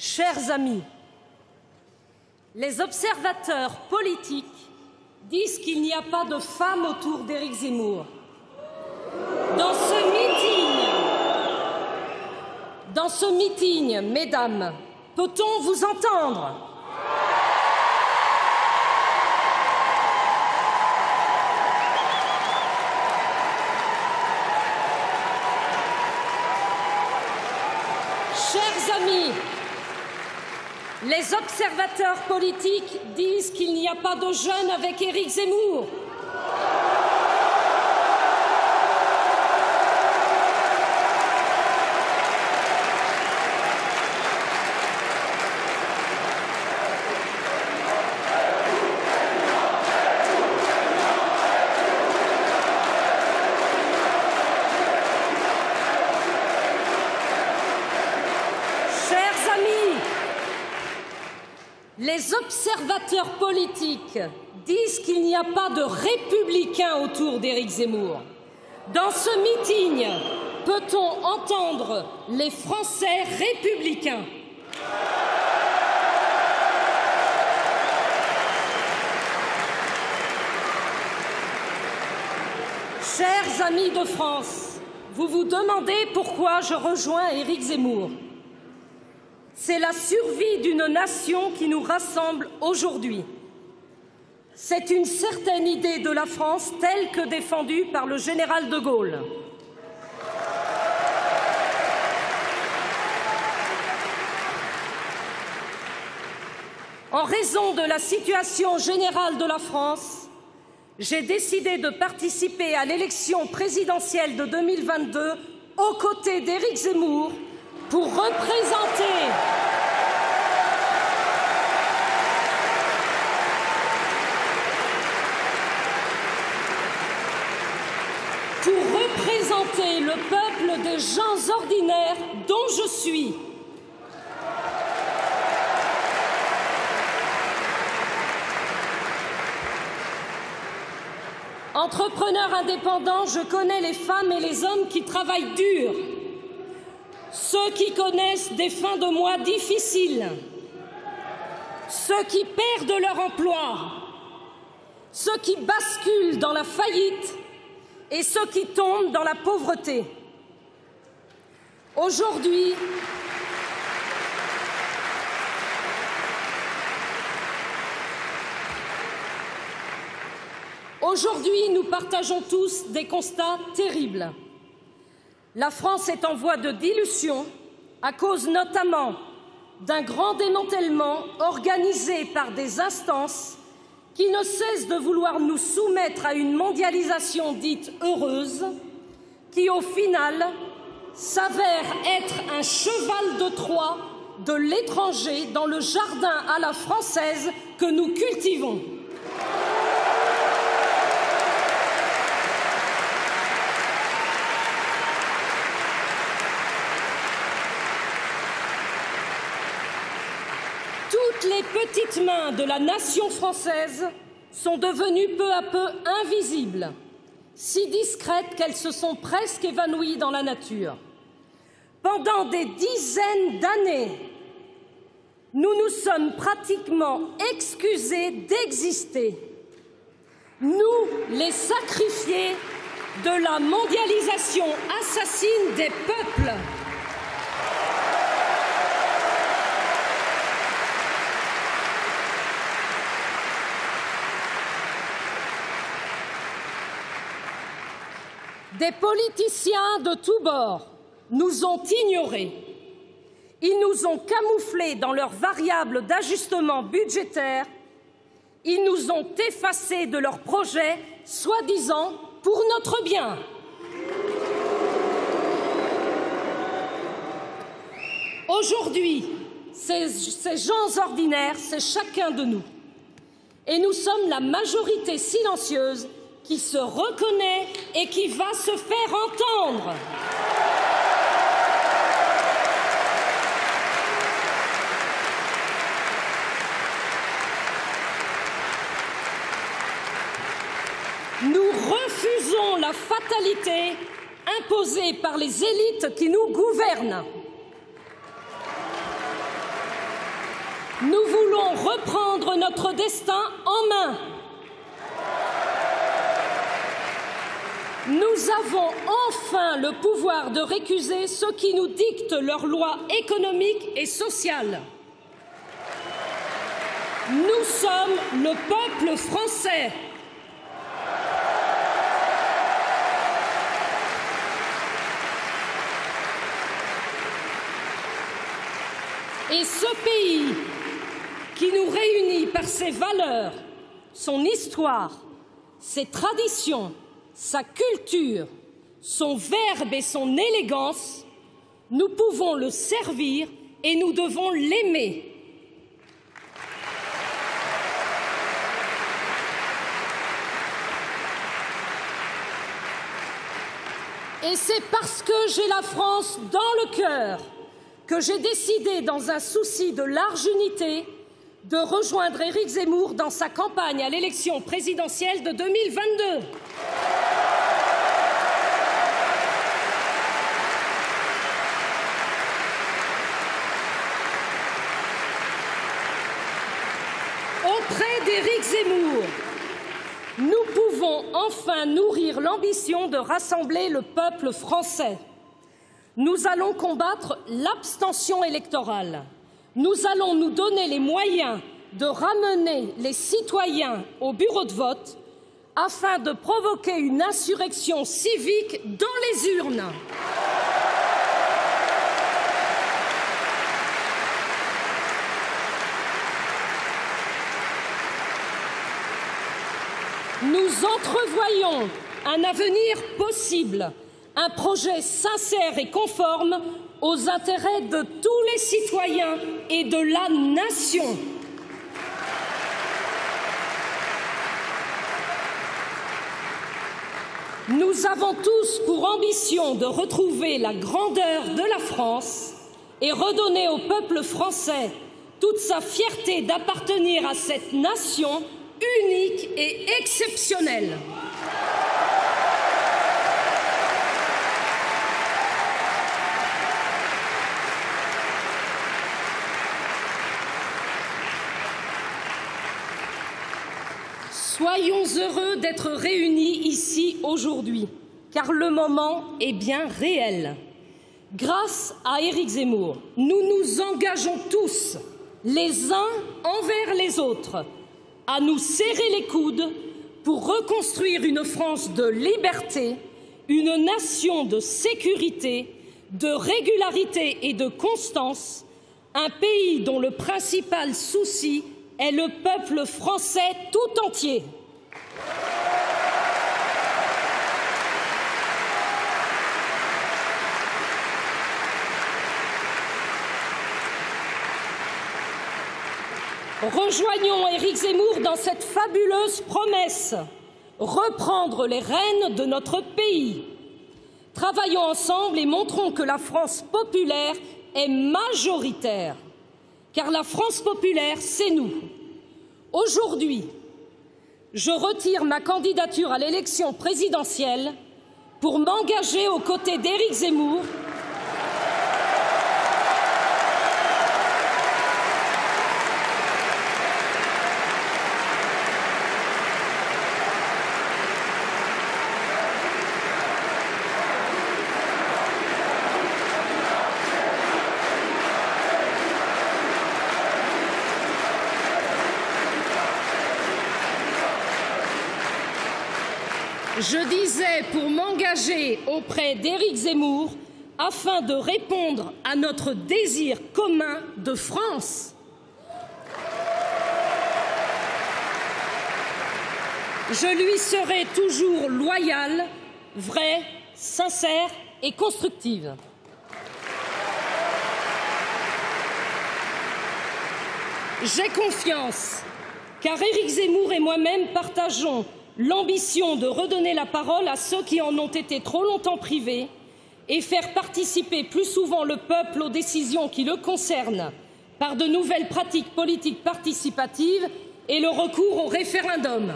Chers amis, les observateurs politiques disent qu'il n'y a pas de femmes autour d'Éric Zemmour. Dans ce meeting, mesdames, peut-on vous entendre? Chers amis, les observateurs politiques disent qu'il n'y a pas de jeunes avec Éric Zemmour. Les observateurs politiques disent qu'il n'y a pas de républicains autour d'Éric Zemmour. Dans ce meeting, peut-on entendre les Français républicains? Chers amis de France, vous vous demandez pourquoi je rejoins Éric Zemmour. C'est la survie d'une nation qui nous rassemble aujourd'hui. C'est une certaine idée de la France telle que défendue par le général de Gaulle. En raison de la situation générale de la France, j'ai décidé de participer à l'élection présidentielle de 2022 aux côtés d'Éric Zemmour pour représenter le peuple des gens ordinaires dont je suis. Entrepreneur indépendant, je connais les femmes et les hommes qui travaillent dur, ceux qui connaissent des fins de mois difficiles, ceux qui perdent leur emploi, ceux qui basculent dans la faillite et ceux qui tombent dans la pauvreté. Aujourd'hui, nous partageons tous des constats terribles. La France est en voie de dilution à cause notamment d'un grand démantèlement organisé par des instances qui ne cessent de vouloir nous soumettre à une mondialisation dite heureuse, qui au final s'avère être un cheval de Troie de l'étranger dans le jardin à la française que nous cultivons. Toutes les petites mains de la nation française sont devenues peu à peu invisibles, si discrètes qu'elles se sont presque évanouies dans la nature. Pendant des dizaines d'années, nous nous sommes pratiquement excusés d'exister. Nous, les sacrifiés de la mondialisation assassine des peuples. Des politiciens de tous bords nous ont ignorés. Ils nous ont camouflés dans leurs variables d'ajustement budgétaire. Ils nous ont effacés de leurs projets, soi-disant pour notre bien. Aujourd'hui, ces gens ordinaires, c'est chacun de nous. Et nous sommes la majorité silencieuse qui se reconnaît et qui va se faire entendre. Nous refusons la fatalité imposée par les élites qui nous gouvernent. Nous voulons reprendre notre destin en main. Nous avons enfin le pouvoir de récuser ceux qui nous dictent leurs lois économiques et sociales. Nous sommes le peuple français. Et ce pays qui nous réunit par ses valeurs, son histoire, ses traditions, sa culture, son verbe et son élégance, nous pouvons le servir et nous devons l'aimer. Et c'est parce que j'ai la France dans le cœur que j'ai décidé, dans un souci de large unité, de rejoindre Éric Zemmour dans sa campagne à l'élection présidentielle de 2022. Auprès d'Éric Zemmour, nous pouvons enfin nourrir l'ambition de rassembler le peuple français. Nous allons combattre l'abstention électorale. Nous allons nous donner les moyens de ramener les citoyens au bureau de vote afin de provoquer une insurrection civique dans les urnes. Nous entrevoyons un avenir possible, un projet sincère et conforme aux intérêts de tous les citoyens et de la nation. Nous avons tous pour ambition de retrouver la grandeur de la France et redonner au peuple français toute sa fierté d'appartenir à cette nation unique et exceptionnelle. Soyons heureux d'être réunis ici aujourd'hui, car le moment est bien réel. Grâce à Éric Zemmour, nous nous engageons tous, les uns envers les autres, à nous serrer les coudes pour reconstruire une France de liberté, une nation de sécurité, de régularité et de constance, un pays dont le principal souci est le peuple français tout entier. Rejoignons Éric Zemmour dans cette fabuleuse promesse, reprendre les rênes de notre pays. Travaillons ensemble et montrons que la France populaire est majoritaire, car la France populaire, c'est nous. Aujourd'hui, je retire ma candidature à l'élection présidentielle pour m'engager aux côtés d'Éric Zemmour Je disais pour m'engager auprès d'Éric Zemmour afin de répondre à notre désir commun de France. Je lui serai toujours loyale, vraie, sincère et constructive. J'ai confiance, car Éric Zemmour et moi-même partageons l'ambition de redonner la parole à ceux qui en ont été trop longtemps privés et faire participer plus souvent le peuple aux décisions qui le concernent par de nouvelles pratiques politiques participatives et le recours au référendum.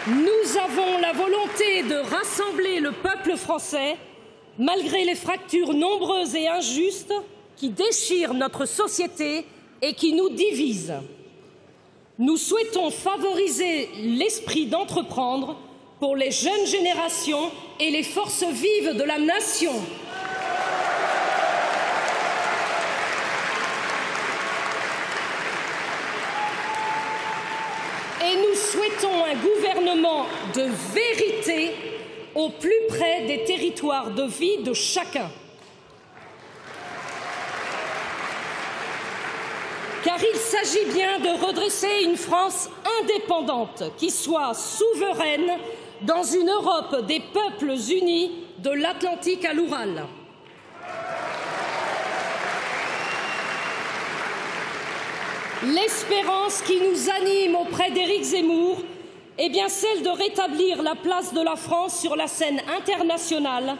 Nous avons la volonté de rassembler le peuple français, malgré les fractures nombreuses et injustes qui déchirent notre société et qui nous divisent. Nous souhaitons favoriser l'esprit d'entreprendre pour les jeunes générations et les forces vives de la nation. Et nous souhaitons un gouvernement de vérité au plus près des territoires de vie de chacun. Car il s'agit bien de redresser une France indépendante qui soit souveraine dans une Europe des peuples unis de l'Atlantique à l'Oural. L'espérance qui nous anime auprès d'Éric Zemmour est bien celle de rétablir la place de la France sur la scène internationale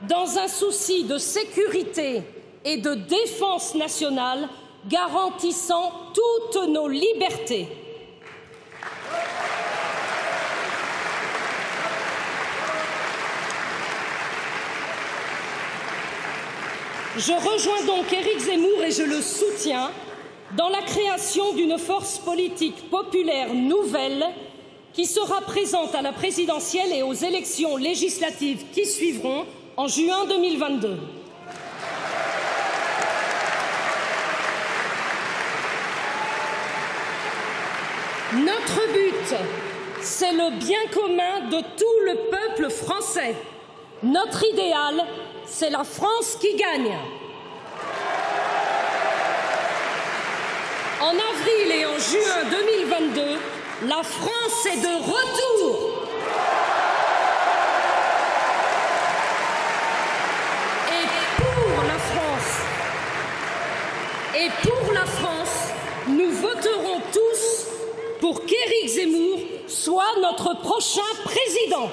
dans un souci de sécurité et de défense nationale garantissant toutes nos libertés. Je rejoins donc Éric Zemmour et je le soutiens dans la création d'une force politique populaire nouvelle qui sera présente à la présidentielle et aux élections législatives qui suivront en juin 2022. Notre but, c'est le bien commun de tout le peuple français. Notre idéal, c'est la France qui gagne. En avril et en juin 2022, la France est de retour. Et pour la France, nous voterons tous pour qu'Éric Zemmour soit notre prochain président.